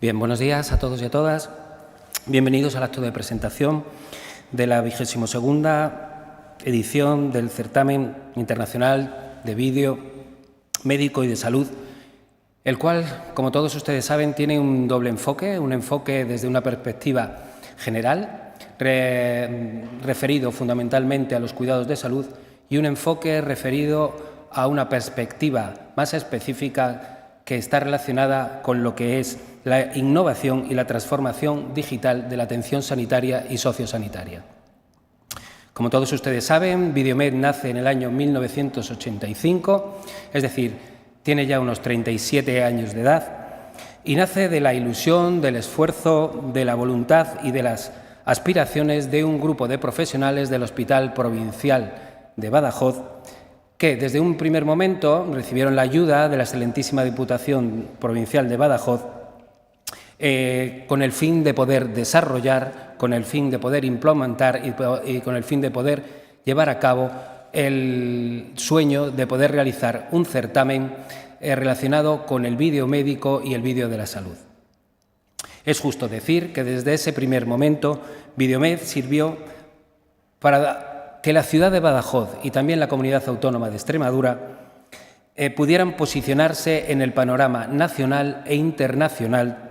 Bien, buenos días a todos y a todas. Bienvenidos al acto de presentación de la 22ª edición del Certamen Internacional de Vídeo Médico y de Salud, el cual, como todos ustedes saben, tiene un doble enfoque, un enfoque desde una perspectiva general, referido fundamentalmente a los cuidados de salud, y un enfoque referido a una perspectiva más específica que está relacionada con lo que es la innovación y la transformación digital de la atención sanitaria y sociosanitaria. Como todos ustedes saben, Videomed nace en el año 1985, es decir, tiene ya unos 37 años de edad, y nace de la ilusión, del esfuerzo, de la voluntad y de las aspiraciones de un grupo de profesionales del Hospital Provincial de Badajoz, que desde un primer momento recibieron la ayuda de la excelentísima Diputación Provincial de Badajoz con el fin de poder desarrollar, con el fin de poder implementar y con el fin de poder llevar a cabo el sueño de poder realizar un certamen relacionado con el vídeo médico y el vídeo de la salud. Es justo decir que desde ese primer momento Videomed sirvió para que la ciudad de Badajoz y también la Comunidad Autónoma de Extremadura pudieran posicionarse en el panorama nacional e internacional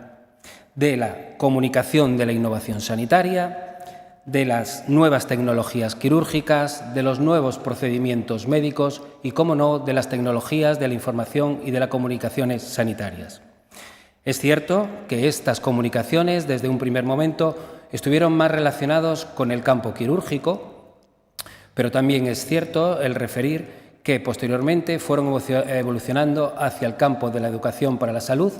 de la comunicación de la innovación sanitaria, de las nuevas tecnologías quirúrgicas, de los nuevos procedimientos médicos y, cómo no, de las tecnologías de la información y de las comunicaciones sanitarias. Es cierto que estas comunicaciones, desde un primer momento, estuvieron más relacionados con el campo quirúrgico, pero también es cierto el referir que posteriormente fueron evolucionando hacia el campo de la educación para la salud,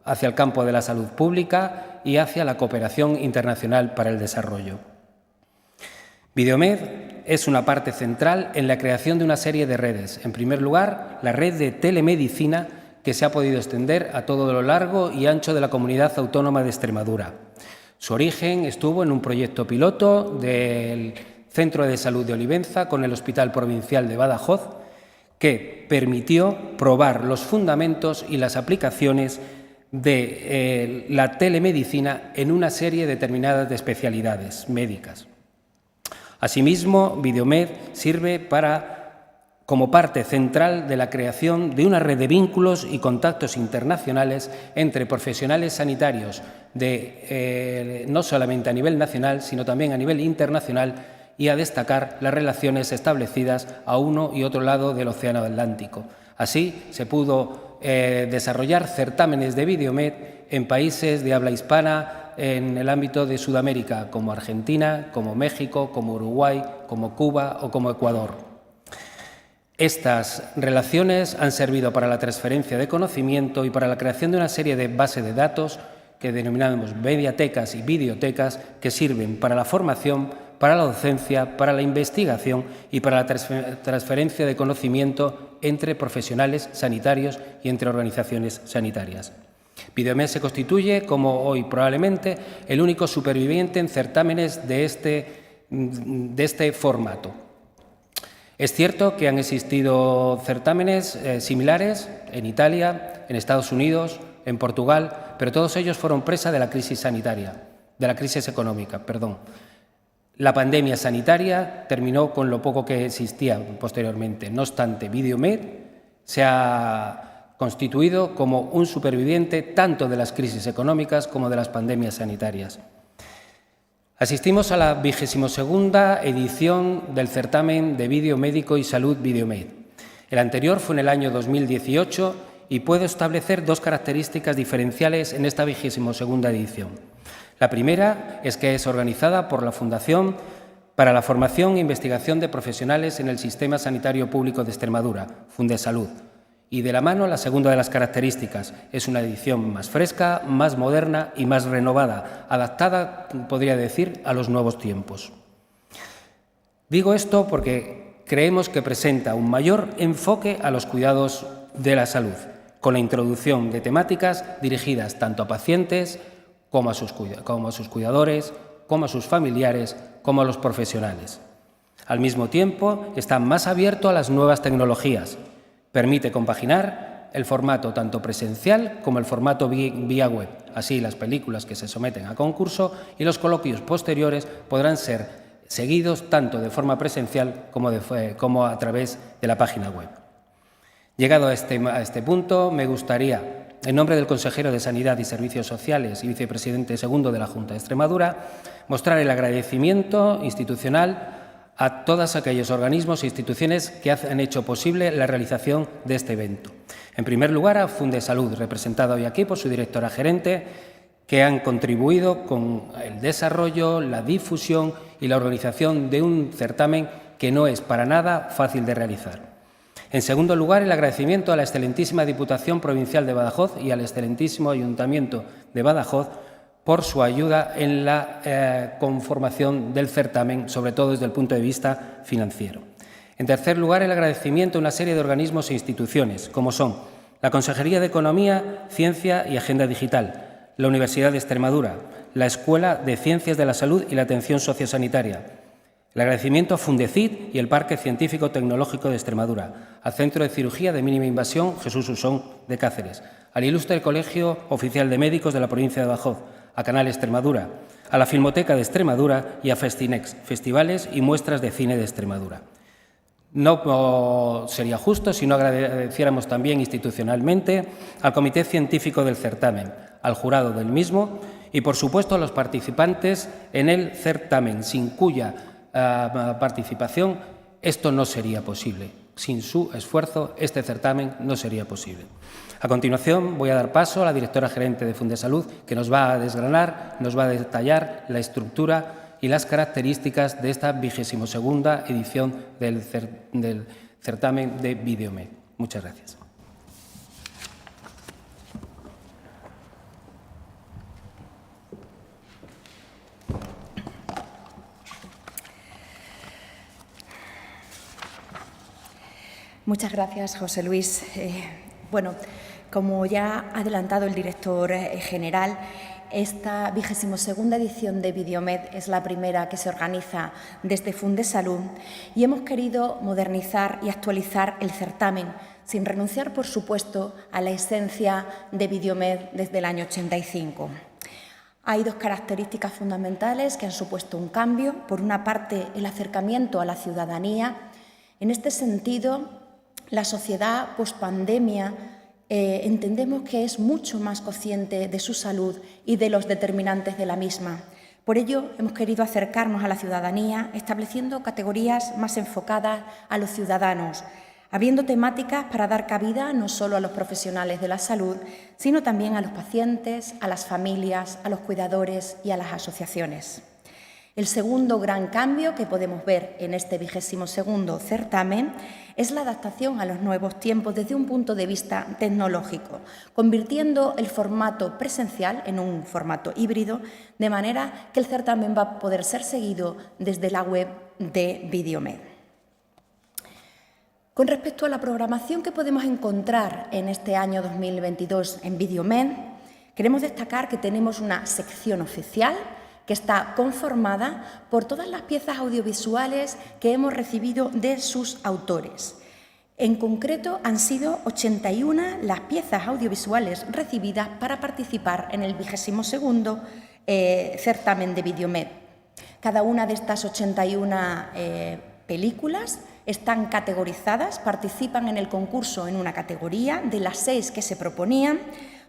hacia el campo de la salud pública y hacia la cooperación internacional para el desarrollo. Videomed es una parte central en la creación de una serie de redes. En primer lugar, la red de telemedicina que se ha podido extender a todo lo largo y ancho de la Comunidad Autónoma de Extremadura. Su origen estuvo en un proyecto piloto del Centro de Salud de Olivenza con el Hospital Provincial de Badajoz, que permitió probar los fundamentos y las aplicaciones de la telemedicina en una serie determinada de especialidades médicas. Asimismo, Videomed sirve como parte central de la creación de una red de vínculos y contactos internacionales entre profesionales sanitarios no solamente a nivel nacional, sino también a nivel internacional, y a destacar las relaciones establecidas a uno y otro lado del Océano Atlántico. Así se pudo desarrollar certámenes de Videomed en países de habla hispana en el ámbito de Sudamérica, como Argentina, como México, como Uruguay, como Cuba o como Ecuador. Estas relaciones han servido para la transferencia de conocimiento y para la creación de una serie de bases de datos que denominamos mediatecas y videotecas, que sirven para la formación, para la docencia, para la investigación y para la transferencia de conocimiento entre profesionales sanitarios y entre organizaciones sanitarias. Videomed se constituye, como hoy probablemente, el único superviviente en certámenes de este formato. Es cierto que han existido certámenes similares en Italia, en Estados Unidos, en Portugal, pero todos ellos fueron presa de la crisis sanitaria, de la crisis económica, perdón. La pandemia sanitaria terminó con lo poco que existía posteriormente. No obstante, Videomed se ha constituido como un superviviente tanto de las crisis económicas como de las pandemias sanitarias. Asistimos a la 22ª edición del certamen de vídeo médico y salud Videomed. El anterior fue en el año 2018 y puedo establecer dos características diferenciales en esta 22ª edición. La primera es que es organizada por la Fundación para la Formación e Investigación de Profesionales en el Sistema Sanitario Público de Extremadura, Fundesalud. Y de la mano, la segunda de las características, es una edición más fresca, más moderna y más renovada, adaptada, podría decir, a los nuevos tiempos. Digo esto porque creemos que presenta un mayor enfoque a los cuidados de la salud, con la introducción de temáticas dirigidas tanto a pacientes como a sus cuidadores, como a sus familiares, como a los profesionales. Al mismo tiempo, está más abierto a las nuevas tecnologías. Permite compaginar el formato tanto presencial como el formato vía web, así las películas que se someten a concurso, y los coloquios posteriores podrán ser seguidos tanto de forma presencial como a través de la página web. Llegado a este punto, me gustaría, en nombre del consejero de Sanidad y Servicios Sociales y vicepresidente segundo de la Junta de Extremadura, mostrar el agradecimiento institucional a todos aquellos organismos e instituciones que han hecho posible la realización de este evento. En primer lugar, a Fundesalud, representada hoy aquí por su directora gerente, que han contribuido con el desarrollo, la difusión y la organización de un certamen que no es para nada fácil de realizar. En segundo lugar, el agradecimiento a la excelentísima Diputación Provincial de Badajoz y al excelentísimo Ayuntamiento de Badajoz por su ayuda en la conformación del certamen, sobre todo desde el punto de vista financiero. En tercer lugar, el agradecimiento a una serie de organismos e instituciones, como son la Consejería de Economía, Ciencia y Agenda Digital, la Universidad de Extremadura, la Escuela de Ciencias de la Salud y la Atención Sociosanitaria. El agradecimiento a Fundecid y el Parque Científico Tecnológico de Extremadura, al Centro de Cirugía de Mínima Invasión Jesús Usón de Cáceres, al Ilustre Colegio Oficial de Médicos de la provincia de Badajoz, a Canal Extremadura, a la Filmoteca de Extremadura y a Festinex, Festivales y Muestras de Cine de Extremadura. No sería justo si no agradeciéramos también institucionalmente al Comité Científico del certamen, al jurado del mismo y, por supuesto, a los participantes en el certamen, sin cuya participación esto no sería posible. Sin su esfuerzo, este certamen no sería posible. A continuación, voy a dar paso a la directora gerente de Fundesalud, que nos va a desgranar, nos va a detallar la estructura y las características de esta 22ª edición del certamen de Videomed. Muchas gracias. Muchas gracias, José Luis. Bueno, como ya ha adelantado el director general, esta 22ª edición de Videomed es la primera que se organiza desde Fundesalud y hemos querido modernizar y actualizar el certamen, sin renunciar, por supuesto, a la esencia de Videomed desde el año 85. Hay dos características fundamentales que han supuesto un cambio. Por una parte, el acercamiento a la ciudadanía. En este sentido, la sociedad pospandemia entendemos que es mucho más consciente de su salud y de los determinantes de la misma. Por ello, hemos querido acercarnos a la ciudadanía, estableciendo categorías más enfocadas a los ciudadanos, abriendo temáticas para dar cabida no solo a los profesionales de la salud, sino también a los pacientes, a las familias, a los cuidadores y a las asociaciones. El segundo gran cambio que podemos ver en este 22º certamen es la adaptación a los nuevos tiempos desde un punto de vista tecnológico, convirtiendo el formato presencial en un formato híbrido, de manera que el certamen va a poder ser seguido desde la web de Videomed. Con respecto a la programación que podemos encontrar en este año 2022 en Videomed, queremos destacar que tenemos una sección oficial que está conformada por todas las piezas audiovisuales que hemos recibido de sus autores. En concreto, han sido 81 las piezas audiovisuales recibidas para participar en el 22º certamen de Videomed. Cada una de estas 81 películas están categorizadas, participan en el concurso en una categoría de las 6 que se proponían: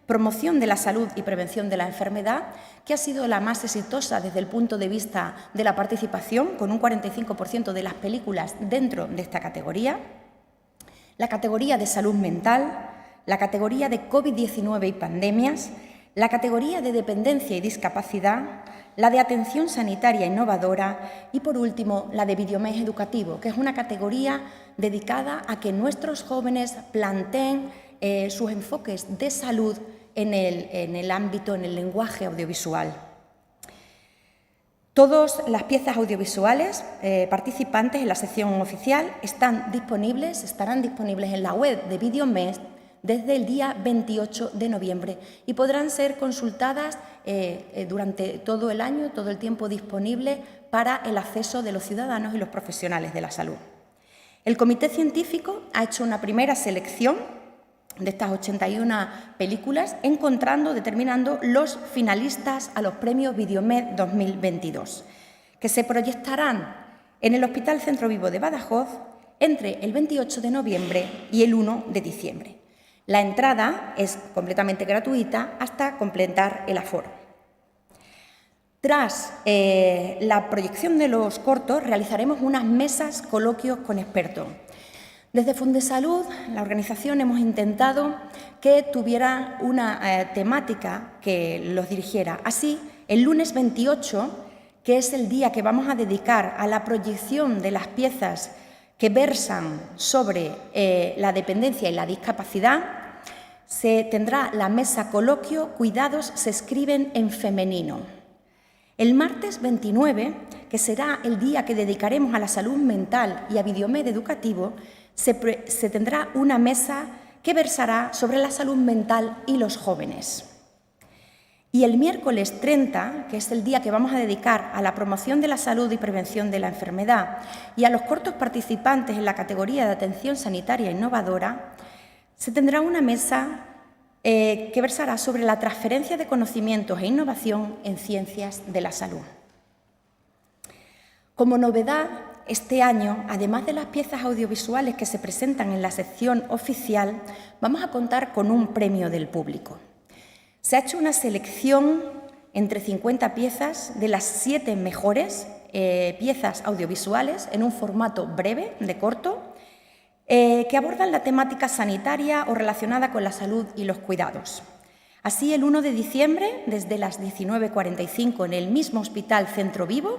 promoción de la salud y prevención de la enfermedad, que ha sido la más exitosa desde el punto de vista de la participación, con un 45% de las películas dentro de esta categoría; la categoría de salud mental; la categoría de COVID-19 y pandemias; la categoría de dependencia y discapacidad; la de atención sanitaria innovadora y, por último, la de Videomed educativo, que es una categoría dedicada a que nuestros jóvenes planteen sus enfoques de salud en el ámbito, en el lenguaje audiovisual. Todas las piezas audiovisuales participantes en la sección oficial estarán disponibles en la web de Videomed desde el día 28 de noviembre y podrán ser consultadas durante todo el año, todo el tiempo disponible para el acceso de los ciudadanos y los profesionales de la salud. El Comité Científico ha hecho una primera selección de estas 81 películas, determinando los finalistas a los premios Videomed 2022, que se proyectarán en el Hospital Centro Vivo de Badajoz entre el 28 de noviembre y el 1 de diciembre. La entrada es completamente gratuita hasta completar el aforo. Tras la proyección de los cortos, realizaremos unas mesas coloquios con expertos. Desde Fundesalud, la organización, hemos intentado que tuviera una temática que los dirigiera. Así, el lunes 28, que es el día que vamos a dedicar a la proyección de las piezas que versan sobre la dependencia y la discapacidad, se tendrá la mesa coloquio «Cuidados se escriben en femenino». El martes 29, que será el día que dedicaremos a la salud mental y a Videomed educativo, se tendrá una mesa que versará sobre la salud mental y los jóvenes. Y el miércoles 30, que es el día que vamos a dedicar a la promoción de la salud y prevención de la enfermedad y a los cortos participantes en la categoría de atención sanitaria innovadora, se tendrá una mesa que versará sobre la transferencia de conocimientos e innovación en ciencias de la salud. Como novedad, este año, además de las piezas audiovisuales que se presentan en la sección oficial, vamos a contar con un premio del público. Se ha hecho una selección entre 50 piezas de las 7 mejores piezas audiovisuales en un formato breve, de corto, que abordan la temática sanitaria o relacionada con la salud y los cuidados. Así, el 1 de diciembre, desde las 19:45, en el mismo Hospital Centro Vivo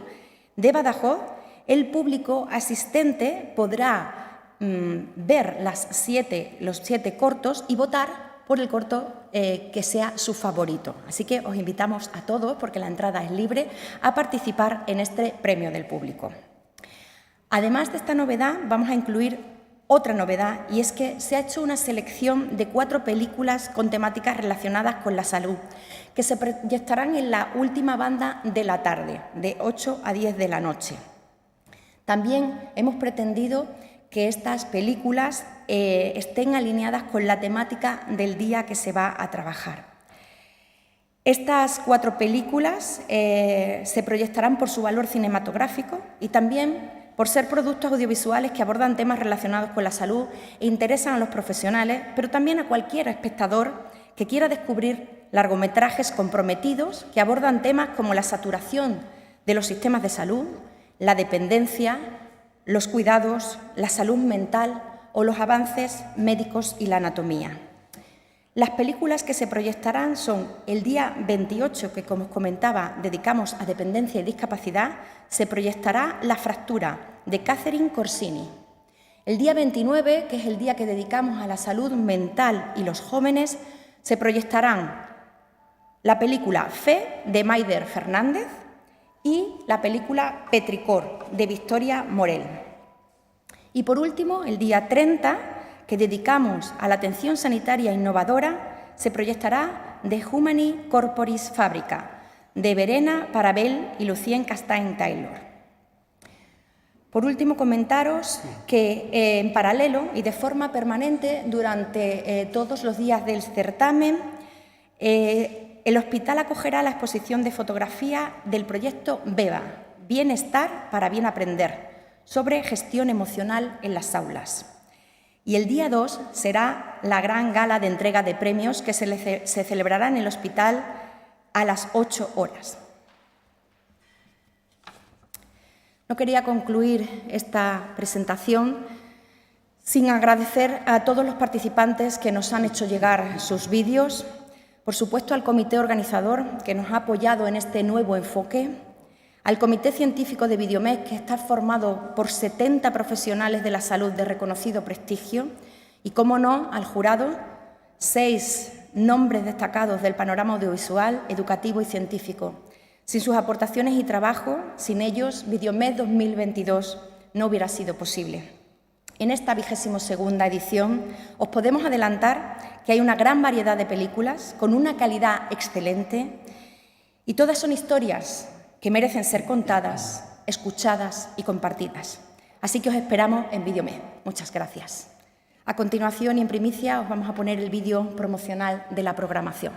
de Badajoz, el público asistente podrá ver los 7 cortos y votar por el corto que sea su favorito. Así que os invitamos a todos, porque la entrada es libre, a participar en este premio del público. Además de esta novedad, vamos a incluir otra novedad, y es que se ha hecho una selección de 4 películas con temáticas relacionadas con la salud, que se proyectarán en la última banda de la tarde, de 8 a 10 de la noche. También hemos pretendido que estas películas estén alineadas con la temática del día que se va a trabajar. Estas 4 películas se proyectarán por su valor cinematográfico y también por ser productos audiovisuales que abordan temas relacionados con la salud e interesan a los profesionales, pero también a cualquier espectador que quiera descubrir largometrajes comprometidos que abordan temas como la saturación de los sistemas de salud, la dependencia, los cuidados, la salud mental o los avances médicos y la anatomía. Las películas que se proyectarán son el día 28, que como os comentaba dedicamos a dependencia y discapacidad, se proyectará La fractura, de Catherine Corsini. El día 29, que es el día que dedicamos a la salud mental y los jóvenes, se proyectarán la película Fe, de Maider Fernández, y la película Petricor, de Victoria Morel. Y por último, el día 30, que dedicamos a la atención sanitaria innovadora, se proyectará The Humani Corporis Fabrica, de Verena Parabel y Lucien Castain-Taylor. Por último, comentaros que en paralelo y de forma permanente durante todos los días del certamen, el hospital acogerá la exposición de fotografía del proyecto BEBA, Bienestar para Bien Aprender, sobre gestión emocional en las aulas. Y el día 2 será la gran gala de entrega de premios que se celebrará en el hospital a las 8 horas. No quería concluir esta presentación sin agradecer a todos los participantes que nos han hecho llegar sus vídeos, por supuesto al comité organizador que nos ha apoyado en este nuevo enfoque, al comité científico de Videomed, que está formado por 70 profesionales de la salud de reconocido prestigio, y, cómo no, al jurado, 6 nombres destacados del panorama audiovisual, educativo y científico. Sin sus aportaciones y trabajo, sin ellos, Videomed 2022 no hubiera sido posible. En esta 22ª edición os podemos adelantar que hay una gran variedad de películas con una calidad excelente, y todas son historias que merecen ser contadas, escuchadas y compartidas. Así que os esperamos en Videomed. Muchas gracias. A continuación y en primicia os vamos a poner el vídeo promocional de la programación.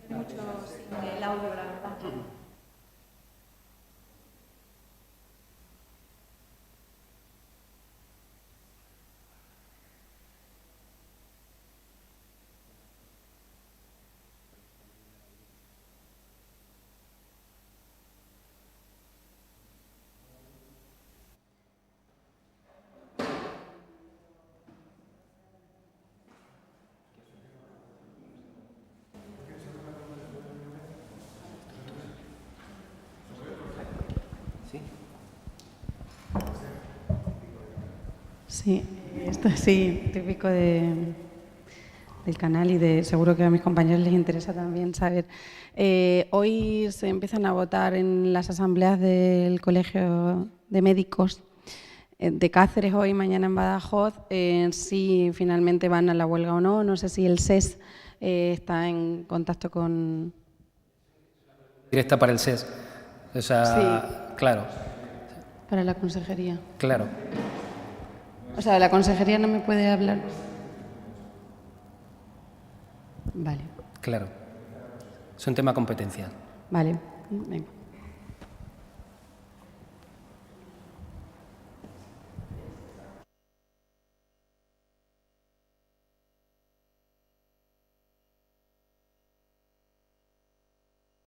Mucho sin el audio, la verdad. Sí, esto sí, típico del canal y seguro que a mis compañeros les interesa también saber. Hoy se empiezan a votar en las asambleas del Colegio de Médicos de Cáceres, hoy, mañana en Badajoz, si finalmente van a la huelga o no. No sé si el SES está en contacto con... Directa para el SES. O sea, sí. Claro. Para la consejería. Claro. O sea, la consejería no me puede hablar. Vale. Claro. Es un tema competencial. Vale. Venga.